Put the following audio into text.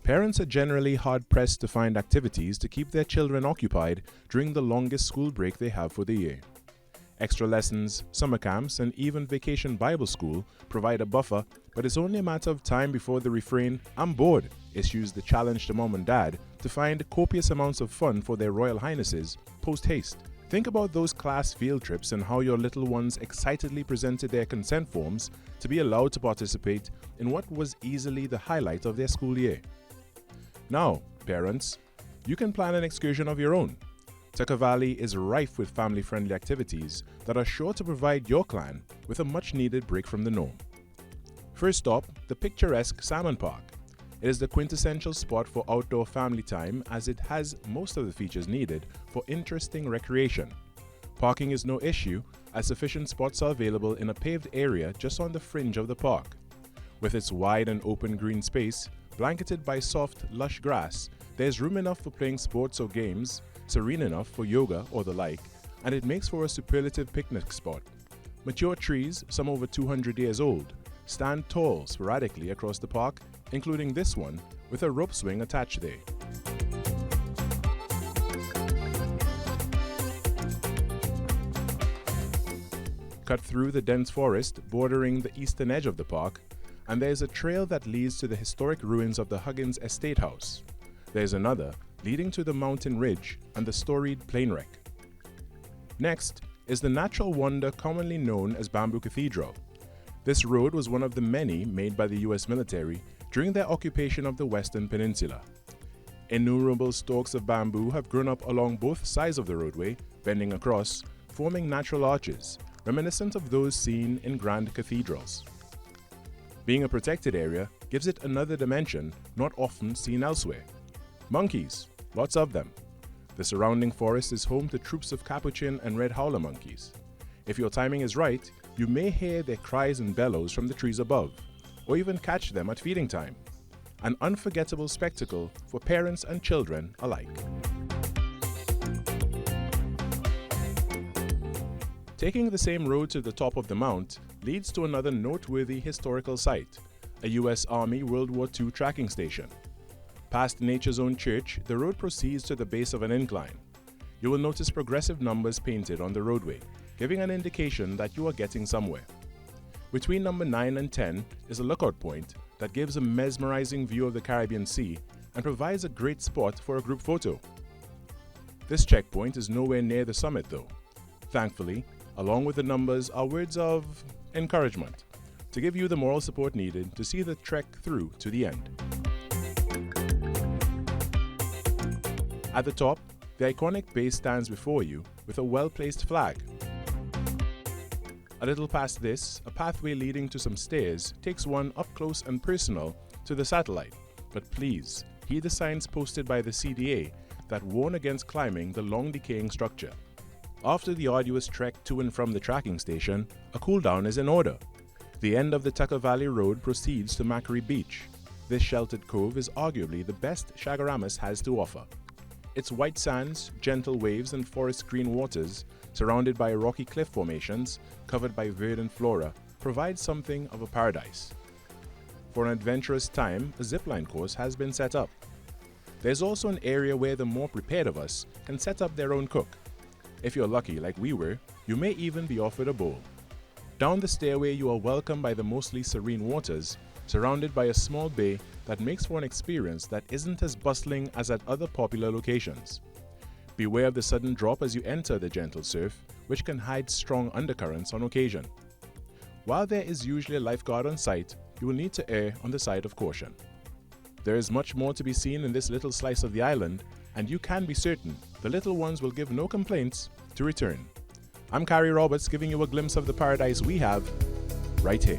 Parents are generally hard-pressed to find activities to keep their children occupied during the longest school break they have for the year. Extra lessons, summer camps, and even vacation Bible school provide a buffer, but it's only a matter of time before the refrain, "I'm bored," issues the challenge to mom and dad to find copious amounts of fun for their Royal Highnesses post-haste. Think about those class field trips and how your little ones excitedly presented their consent forms to be allowed to participate in what was easily the highlight of their school year. Now, parents, you can plan an excursion of your own. Tucker Valley is rife with family-friendly activities that are sure to provide your clan with a much-needed break from the norm. First stop, the picturesque Salmon Park. It is the quintessential spot for outdoor family time as it has most of the features needed for interesting recreation. Parking is no issue as sufficient spots are available in a paved area just on the fringe of the park. With its wide and open green space, blanketed by soft, lush grass, there is room enough for playing sports or games, serene enough for yoga or the like, and it makes for a superlative picnic spot. Mature trees, some over 200 years old, stand tall sporadically across the park, including this one with a rope swing attached there. Cut through the dense forest bordering the eastern edge of the park, and there is a trail that leads to the historic ruins of the Huggins Estate House. There is another leading to the mountain ridge and the storied plane wreck. Next is the natural wonder commonly known as Bamboo Cathedral. This road was one of the many made by the US military during their occupation of the Western Peninsula. Innumerable stalks of bamboo have grown up along both sides of the roadway, bending across, forming natural arches, reminiscent of those seen in grand cathedrals. Being a protected area gives it another dimension not often seen elsewhere. Monkeys, lots of them. The surrounding forest is home to troops of capuchin and red howler monkeys. If your timing is right, you may hear their cries and bellows from the trees above, or even catch them at feeding time. An unforgettable spectacle for parents and children alike. Taking the same road to the top of the mount leads to another noteworthy historical site, a US Army World War II tracking station. Past Nature's Own Church, the road proceeds to the base of an incline. You will notice progressive numbers painted on the roadway, giving an indication that you are getting somewhere. Between number 9 and 10 is a lookout point that gives a mesmerizing view of the Caribbean Sea and provides a great spot for a group photo. This checkpoint is nowhere near the summit though. Thankfully, along with the numbers are words of encouragement to give you the moral support needed to see the trek through to the end. At the top, the iconic base stands before you with a well-placed flag. A little past this, a pathway leading to some stairs takes one up close and personal to the satellite, but please heed the signs posted by the CDA that warn against climbing the long decaying structure. After the arduous trek to and from the tracking station, a cool down is in order. The end of the Tucker Valley Road proceeds to Macquarie Beach. This sheltered cove is arguably the best Chaguaramas has to offer. Its white sands, gentle waves, and forest green waters, surrounded by rocky cliff formations covered by verdant flora, provide something of a paradise. For an adventurous time, a zipline course has been set up. There's also an area where the more prepared of us can set up their own cook. If you're lucky, like we were, you may even be offered a bowl. Down the stairway, you are welcomed by the mostly serene waters, surrounded by a small bay that makes for an experience that isn't as bustling as at other popular locations. Beware of the sudden drop as you enter the gentle surf, which can hide strong undercurrents on occasion. While there is usually a lifeguard on site, you will need to err on the side of caution. There is much more to be seen in this little slice of the island, and you can be certain the little ones will give no complaints to return. I'm Kari Roberts giving you a glimpse of the paradise we have right here.